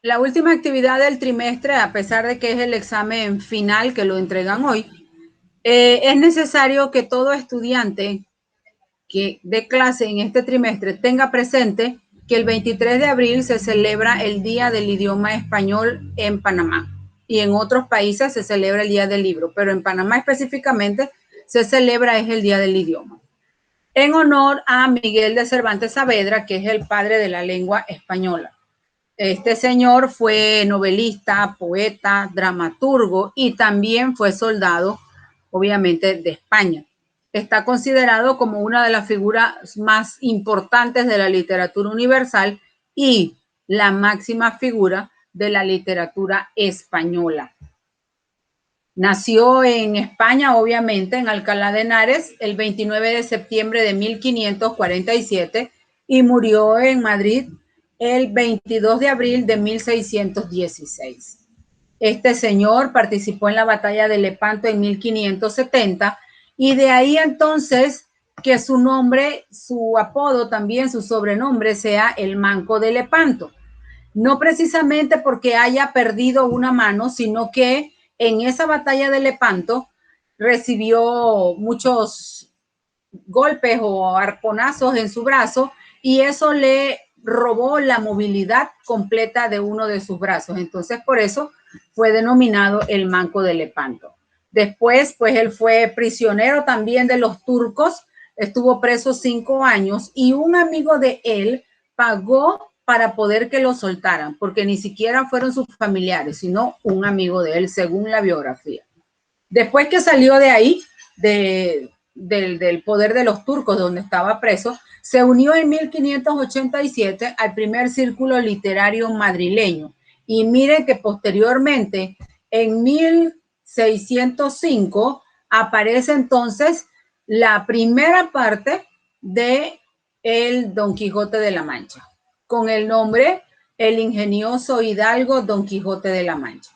la última actividad del trimestre, a pesar de que es el examen final que lo entregan hoy, es necesario que todo estudiante que dé clase en este trimestre tenga presente que el 23 de abril se celebra el Día del Idioma Español en Panamá, y en otros países se celebra el Día del Libro, pero en Panamá específicamente se celebra es el Día del Idioma, en honor a Miguel de Cervantes Saavedra, que es el padre de la lengua española. Este señor fue novelista, poeta, dramaturgo y también fue soldado, obviamente, de España. Está considerado como una de las figuras más importantes de la literatura universal y la máxima figura de la literatura española. Nació en España, obviamente, en Alcalá de Henares, el 29 de septiembre de 1547 y murió en Madrid el 22 de abril de 1616. Este señor participó en la batalla de Lepanto en 1570 y de ahí entonces que su nombre, su apodo también, su sobrenombre sea el Manco de Lepanto. No precisamente porque haya perdido una mano, sino que en esa batalla de Lepanto recibió muchos golpes o arponazos en su brazo y eso le robó la movilidad completa de uno de sus brazos. Entonces, por eso fue denominado el Manco de Lepanto. Después, pues él fue prisionero también de los turcos, estuvo preso 5 años y un amigo de él pagó para poder que lo soltaran, porque ni siquiera fueron sus familiares, sino un amigo de él, según la biografía. Después que salió de ahí, del poder de los turcos, donde estaba preso, se unió en 1587 al primer círculo literario madrileño. Y miren que posteriormente, en 1605, aparece entonces la primera parte de el Don Quijote de la Mancha, con el nombre El ingenioso hidalgo Don Quijote de la Mancha.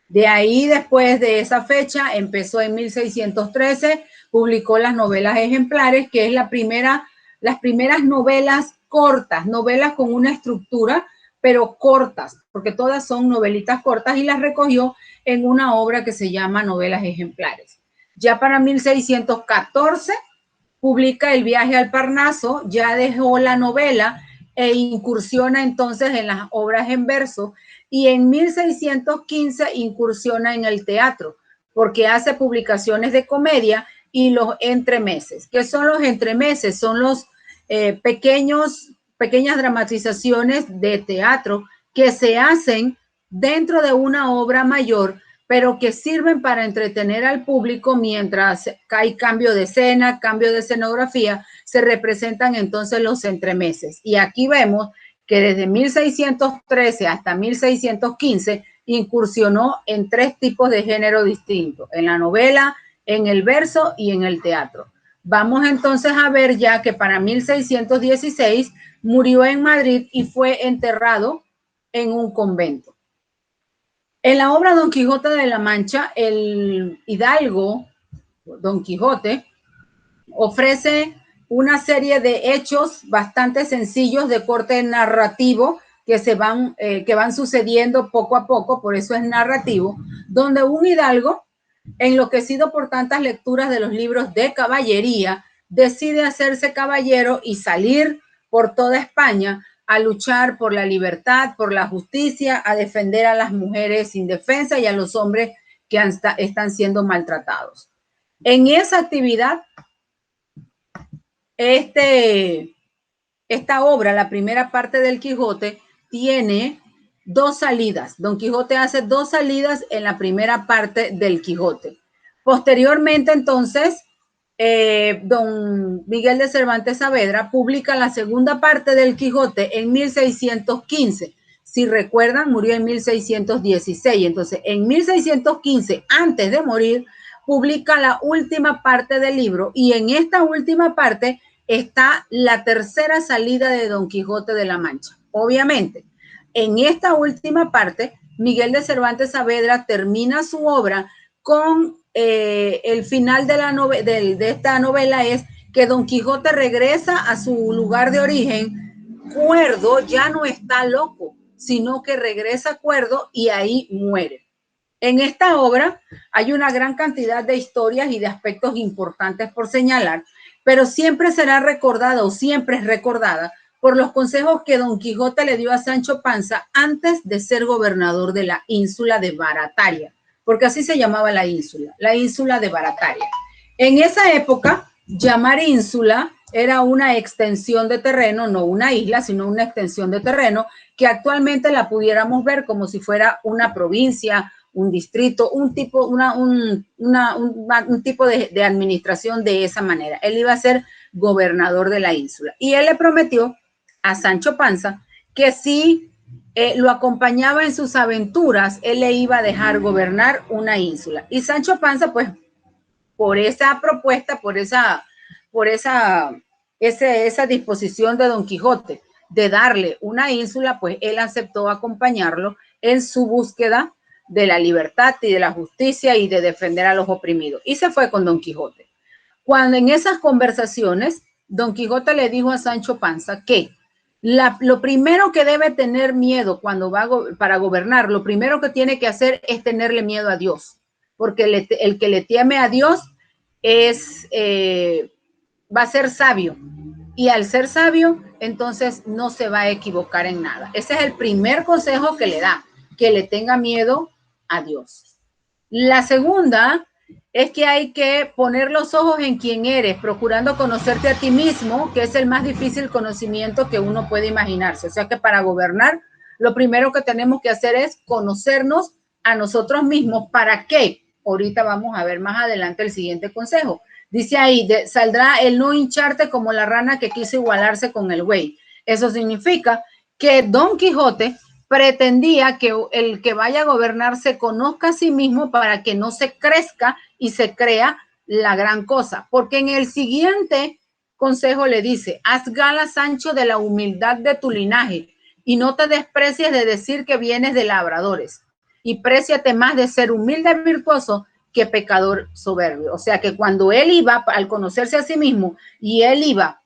De ahí, después de esa fecha, empezó en 1613, publicó las novelas ejemplares, que es las primeras novelas cortas, novelas con una estructura, pero cortas, porque todas son novelitas cortas, y las recogió en una obra que se llama Novelas Ejemplares. Ya para 1614 publica El viaje al Parnaso, ya dejó la novela e incursiona entonces en las obras en verso, y en 1615 incursiona en el teatro, porque hace publicaciones de comedia y los entremeses. ¿Qué son los entremeses? Son los pequeñas dramatizaciones de teatro que se hacen dentro de una obra mayor, pero que sirven para entretener al público mientras hay cambio de escena, cambio de escenografía, se representan entonces los entremeses. Y aquí vemos que desde 1613 hasta 1615 incursionó en 3 tipos de género distintos, en la novela, en el verso y en el teatro. Vamos entonces a ver ya que para 1616 murió en Madrid y fue enterrado en un convento. En la obra Don Quijote de la Mancha, el hidalgo Don Quijote ofrece una serie de hechos bastante sencillos de corte narrativo que van sucediendo poco a poco, por eso es narrativo, donde un hidalgo, enloquecido por tantas lecturas de los libros de caballería, decide hacerse caballero y salir por toda España a luchar por la libertad, por la justicia, a defender a las mujeres indefensas y a los hombres que están siendo maltratados. En esa actividad, esta obra, la primera parte del Quijote, tiene 2 salidas. Don Quijote hace 2 salidas en la primera parte del Quijote. Posteriormente, entonces, don Miguel de Cervantes Saavedra publica la segunda parte del Quijote en 1615. Si recuerdan, murió en 1616. Entonces, en 1615, antes de morir, publica la última parte del libro, y en esta última parte está la tercera salida de Don Quijote de la Mancha. Obviamente, en esta última parte, Miguel de Cervantes Saavedra termina su obra con el final de esta novela es que Don Quijote regresa a su lugar de origen, cuerdo, ya no está loco, sino que regresa a Cuerdo y ahí muere. En esta obra hay una gran cantidad de historias y de aspectos importantes por señalar, pero siempre será recordada o siempre es recordada por los consejos que Don Quijote le dio a Sancho Panza antes de ser gobernador de la ínsula de Barataria, porque así se llamaba la ínsula de Barataria. En esa época, llamar ínsula era una extensión de terreno, no una isla, sino una extensión de terreno, que actualmente la pudiéramos ver como si fuera una provincia, un distrito, un tipo de administración de esa manera. Él iba a ser gobernador de la ínsula. Y él le prometió a Sancho Panza que si lo acompañaba en sus aventuras, él le iba a dejar gobernar una ínsula. Y Sancho Panza, pues, por esa propuesta, por esa disposición de Don Quijote de darle una ínsula, pues él aceptó acompañarlo en su búsqueda de la libertad y de la justicia y de defender a los oprimidos. Y se fue con Don Quijote. Cuando en esas conversaciones, Don Quijote le dijo a Sancho Panza que lo primero que debe tener miedo cuando va para gobernar, lo primero que tiene que hacer es tenerle miedo a Dios, porque el que le teme a Dios va a ser sabio, y al ser sabio, entonces no se va a equivocar en nada. Ese es el primer consejo que le da, que le tenga miedo a Dios. La segunda es que hay que poner los ojos en quién eres, procurando conocerte a ti mismo, que es el más difícil conocimiento que uno puede imaginarse. O sea que para gobernar, lo primero que tenemos que hacer es conocernos a nosotros mismos. ¿Para qué? Ahorita vamos a ver más adelante el siguiente consejo. Dice ahí, saldrá el no hincharte como la rana que quiso igualarse con el buey. Eso significa que Don Quijote pretendía que el que vaya a gobernar se conozca a sí mismo para que no se crezca y se crea la gran cosa. Porque en el siguiente consejo le dice, haz gala, Sancho, de la humildad de tu linaje y no te desprecies de decir que vienes de labradores, y préciate más de ser humilde y virtuoso que pecador soberbio. O sea que cuando él iba, al conocerse a sí mismo, y él iba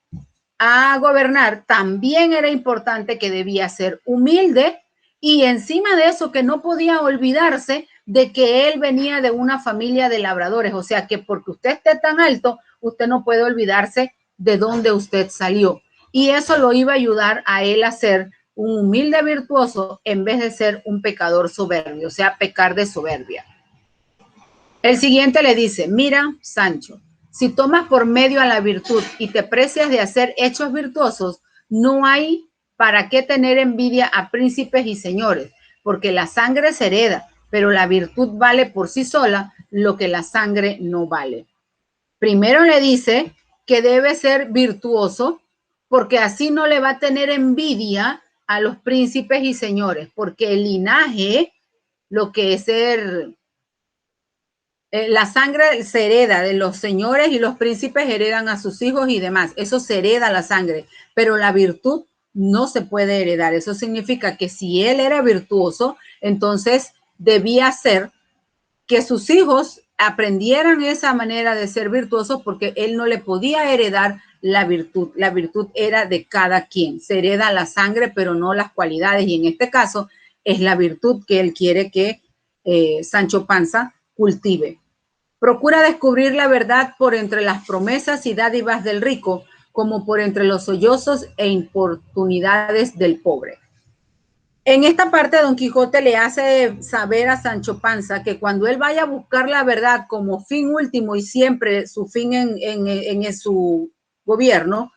a gobernar, también era importante que debía ser humilde, y encima de eso que no podía olvidarse de que él venía de una familia de labradores. O sea que porque usted esté tan alto, usted no puede olvidarse de dónde usted salió. Y eso lo iba a ayudar a él a ser un humilde virtuoso en vez de ser un pecador soberbio, o sea, pecar de soberbia. El siguiente le dice, mira, Sancho, si tomas por medio a la virtud y te precias de hacer hechos virtuosos, no hay para qué tener envidia a príncipes y señores, porque la sangre se hereda, pero la virtud vale por sí sola lo que la sangre no vale. Primero le dice que debe ser virtuoso, porque así no le va a tener envidia a los príncipes y señores, porque el linaje, lo que es ser... la sangre se hereda, de los señores y los príncipes heredan a sus hijos y demás. Eso se hereda la sangre, pero la virtud no se puede heredar. Eso significa que si él era virtuoso, entonces debía ser que sus hijos aprendieran esa manera de ser virtuosos, porque él no le podía heredar la virtud. La virtud era de cada quien. Se hereda la sangre, pero no las cualidades. Y en este caso es la virtud que él quiere que Sancho Panza cultive. Procura descubrir la verdad por entre las promesas y dádivas del rico, como por entre los sollozos e importunidades del pobre. En esta parte, Don Quijote le hace saber a Sancho Panza que cuando él vaya a buscar la verdad como fin último y siempre su fin en su gobierno,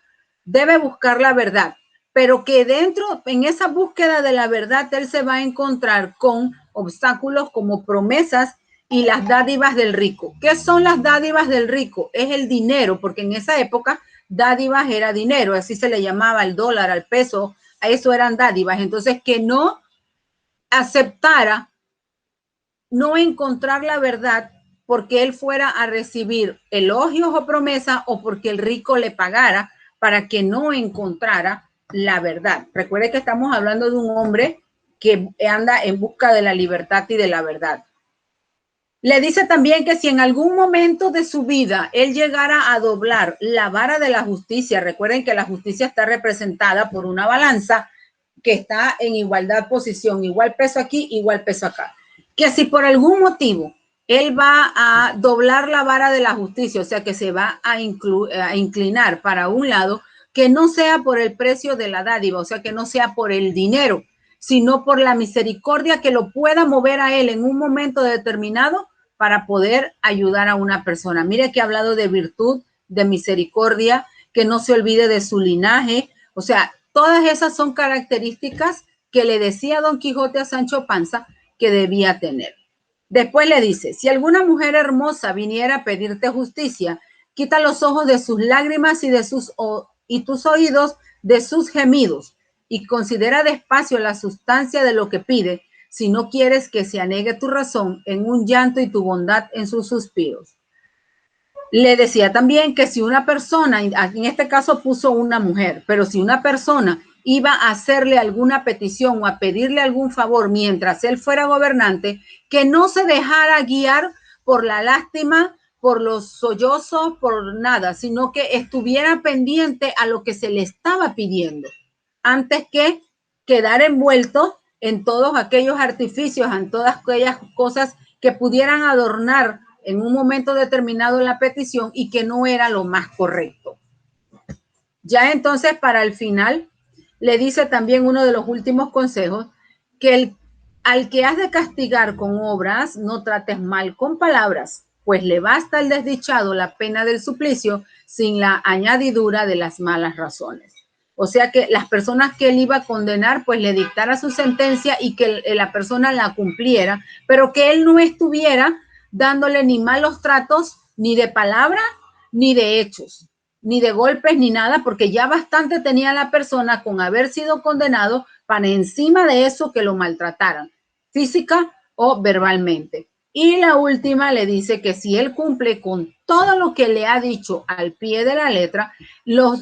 debe buscar la verdad, pero que dentro, en esa búsqueda de la verdad, él se va a encontrar con obstáculos como promesas y las dádivas del rico. ¿Qué son las dádivas del rico? Es el dinero, porque en esa época dádivas era dinero, así se le llamaba al dólar, al peso, a eso eran dádivas. Entonces, que no aceptara no encontrar la verdad porque él fuera a recibir elogios o promesas, o porque el rico le pagara para que no encontrara la verdad. Recuerde que estamos hablando de un hombre que anda en busca de la libertad y de la verdad. Le dice también que si en algún momento de su vida él llegara a doblar la vara de la justicia, recuerden que la justicia está representada por una balanza, que está en igualdad posición, igual peso aquí, igual peso acá. Que si por algún motivo él va a doblar la vara de la justicia, o sea que se va a inclinar para un lado, que no sea por el precio de la dádiva, o sea que no sea por el dinero, sino por la misericordia que lo pueda mover a él en un momento determinado para poder ayudar a una persona. Mire que ha hablado de virtud, de misericordia, que no se olvide de su linaje, o sea, todas esas son características que le decía Don Quijote a Sancho Panza que debía tener. Después le dice, si alguna mujer hermosa viniera a pedirte justicia, quita los ojos de sus lágrimas y tus oídos de sus gemidos, y considera despacio la sustancia de lo que pide, si no quieres que se anegue tu razón en un llanto y tu bondad en sus suspiros. Le decía también que si una persona, en este caso puso una mujer, pero si una persona iba a hacerle alguna petición o a pedirle algún favor mientras él fuera gobernante, que no se dejara guiar por la lástima, por los sollozos, por nada, sino que estuviera pendiente a lo que se le estaba pidiendo, antes que quedar envuelto en todos aquellos artificios, en todas aquellas cosas que pudieran adornar en un momento determinado la petición y que no era lo más correcto. Ya entonces, para el final, le dice también uno de los últimos consejos, que al que has de castigar con obras, no trates mal con palabras, pues le basta al desdichado la pena del suplicio sin la añadidura de las malas razones. O sea que las personas que él iba a condenar, pues le dictara su sentencia y que la persona la cumpliera, pero que él no estuviera dándole ni malos tratos, ni de palabra, ni de hechos, ni de golpes, ni nada, porque ya bastante tenía la persona con haber sido condenado para encima de eso que lo maltrataran, física o verbalmente. Y la última le dice que si él cumple con todo lo que le ha dicho al pie de la letra, lo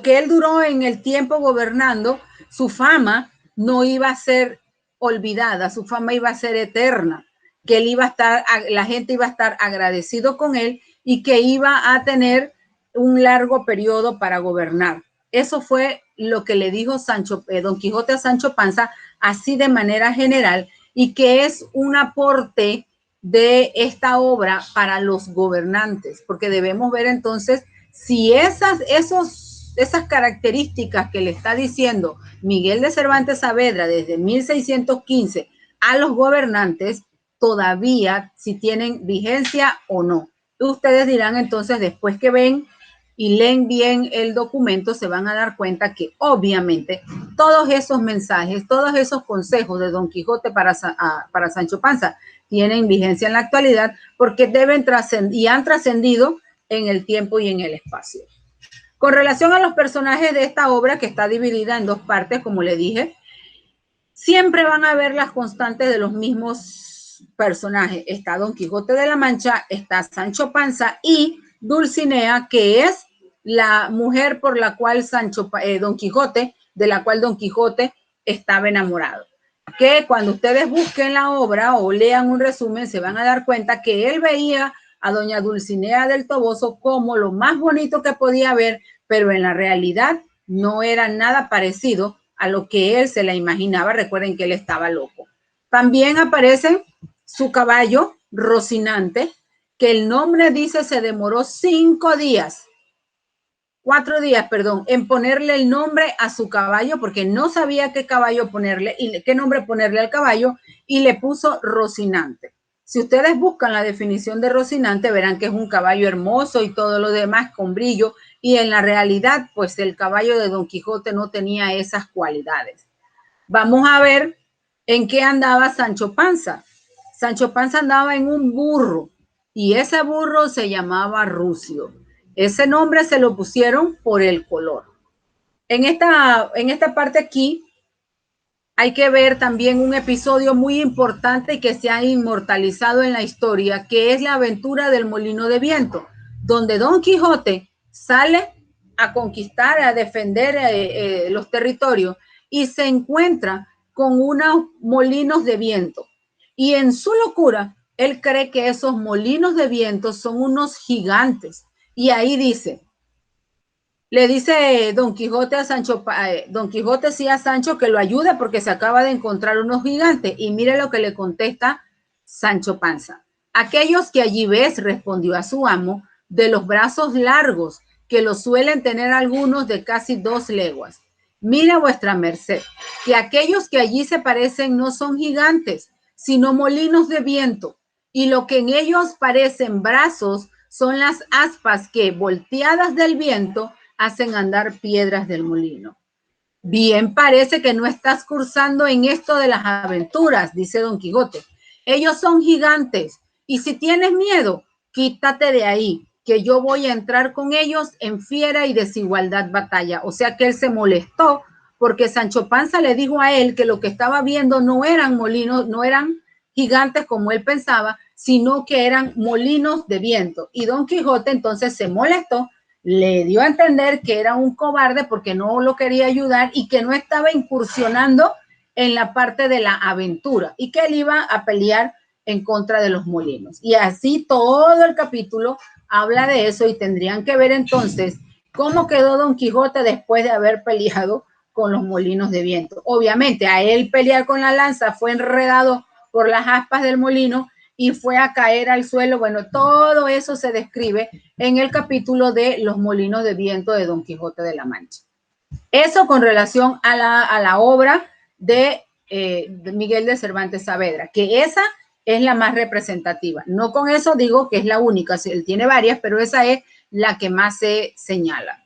que él duró en el tiempo gobernando, su fama no iba a ser olvidada, su fama iba a ser eterna, que él iba a estar, la gente iba a estar agradecido con él y que iba a tener un largo periodo para gobernar. Eso fue lo que le dijo Don Quijote a Sancho Panza, así de manera general, y que es un aporte de esta obra para los gobernantes, porque debemos ver entonces si esas características que le está diciendo Miguel de Cervantes Saavedra desde 1615 a los gobernantes, todavía si tienen vigencia o no. Ustedes dirán entonces, después que ven y leen bien el documento, se van a dar cuenta que obviamente todos esos mensajes, todos esos consejos de Don Quijote para Sancho Panza tienen vigencia en la actualidad porque deben trascender y han trascendido en el tiempo y en el espacio. Con relación a los personajes de esta obra, que está dividida en dos partes, como le dije, siempre van a ver las constantes de los mismos personajes. Está Don Quijote de la Mancha, está Sancho Panza y Dulcinea, que es la mujer por la cual Don Quijote, de la cual Don Quijote estaba enamorado. Que cuando ustedes busquen la obra o lean un resumen, se van a dar cuenta que él veía a doña Dulcinea del Toboso como lo más bonito que podía ver, pero en la realidad no era nada parecido a lo que él se la imaginaba. Recuerden que él estaba loco. También aparece su caballo, Rocinante, que el nombre dice se demoró 4 días, en ponerle el nombre a su caballo, porque no sabía qué caballo ponerle y qué nombre ponerle al caballo, y le puso Rocinante. Si ustedes buscan la definición de Rocinante, verán que es un caballo hermoso y todo lo demás con brillo, y en la realidad, pues el caballo de Don Quijote no tenía esas cualidades. Vamos a ver en qué andaba Sancho Panza. Sancho Panza andaba en un burro, y ese burro se llamaba Rucio. Ese nombre se lo pusieron por el color. En esta parte aquí hay que ver también un episodio muy importante que se ha inmortalizado en la historia, que es la aventura del Molino de Viento, donde Don Quijote sale a conquistar, a defender los territorios y se encuentra con unos molinos de viento. Y en su locura, él cree que esos molinos de viento son unos gigantes. Y ahí dice, Le dice Don Quijote a Sancho, Don Quijote sí a Sancho que lo ayude porque se acaba de encontrar unos gigantes. Y mire lo que le contesta Sancho Panza. Aquellos que allí ves, respondió a su amo, de los brazos largos, que los suelen tener algunos de casi 2 leguas. Mira vuestra merced, que aquellos que allí se parecen no son gigantes, sino molinos de viento, y lo que en ellos parecen brazos son las aspas que, volteadas del viento, hacen andar piedras del molino. Bien parece que no estás cursando en esto de las aventuras, dice Don Quijote. Ellos son gigantes y si tienes miedo, quítate de ahí, que yo voy a entrar con ellos en fiera y desigualdad batalla. O sea que él se molestó porque Sancho Panza le dijo a él que lo que estaba viendo no eran molinos, no eran gigantes como él pensaba, sino que eran molinos de viento. Y Don Quijote entonces se molestó, le dio a entender que era un cobarde porque no lo quería ayudar y que no estaba incursionando en la parte de la aventura y que él iba a pelear en contra de los molinos. Y así todo el capítulo habla de eso y tendrían que ver entonces cómo quedó Don Quijote después de haber peleado con los molinos de viento. Obviamente a él pelear con la lanza fue enredado por las aspas del molino y fue a caer al suelo. Bueno, todo eso se describe en el capítulo de los molinos de viento de Don Quijote de la Mancha. Eso con relación a la obra de Miguel de Cervantes Saavedra, que esa es la más representativa. No con eso digo que es la única, él tiene varias, pero esa es la que más se señala.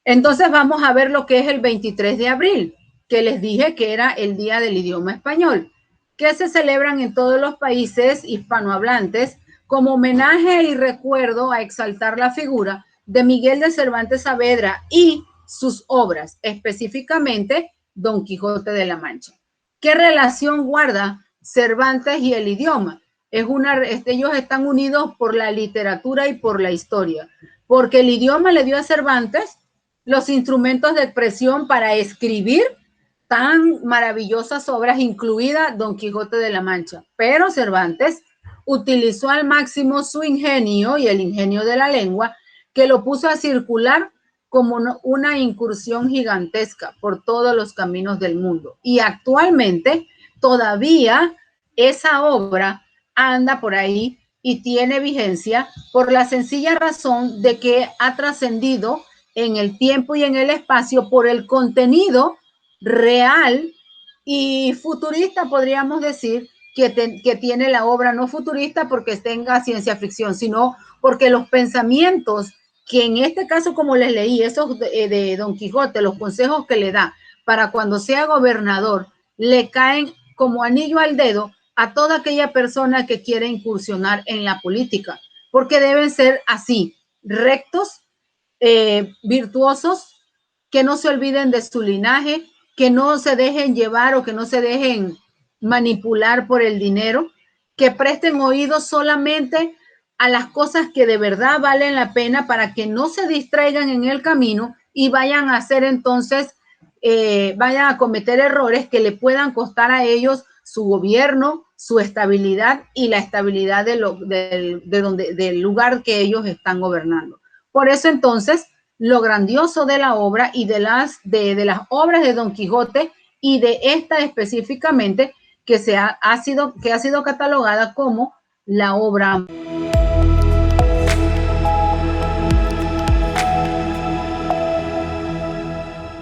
Entonces vamos a ver lo que es el 23 de abril, que les dije que era el Día del Idioma Español, que se celebran en todos los países hispanohablantes como homenaje y recuerdo a exaltar la figura de Miguel de Cervantes Saavedra y sus obras, específicamente Don Quijote de la Mancha. ¿Qué relación guarda Cervantes y el idioma? Ellos están unidos por la literatura y por la historia, porque el idioma le dio a Cervantes los instrumentos de expresión para escribir tan maravillosas obras, incluida Don Quijote de la Mancha. Pero Cervantes utilizó al máximo su ingenio y el ingenio de la lengua, que lo puso a circular como una incursión gigantesca por todos los caminos del mundo. Y actualmente todavía esa obra anda por ahí y tiene vigencia por la sencilla razón de que ha trascendido en el tiempo y en el espacio por el contenido real y futurista, podríamos decir, que tiene la obra, no futurista porque tenga ciencia ficción, sino porque los pensamientos que en este caso, como les leí, esos de Don Quijote, los consejos que le da para cuando sea gobernador, le caen como anillo al dedo a toda aquella persona que quiere incursionar en la política, porque deben ser así, rectos, virtuosos, que no se olviden de su linaje, que no se dejen llevar o que no se dejen manipular por el dinero, que presten oídos solamente a las cosas que de verdad valen la pena para que no se distraigan en el camino y vayan a hacer entonces, vayan a cometer errores que le puedan costar a ellos su gobierno, su estabilidad y la estabilidad del lugar que ellos están gobernando. Por eso entonces lo grandioso de la obra y de las obras de Don Quijote y de esta específicamente que ha sido catalogada como la obra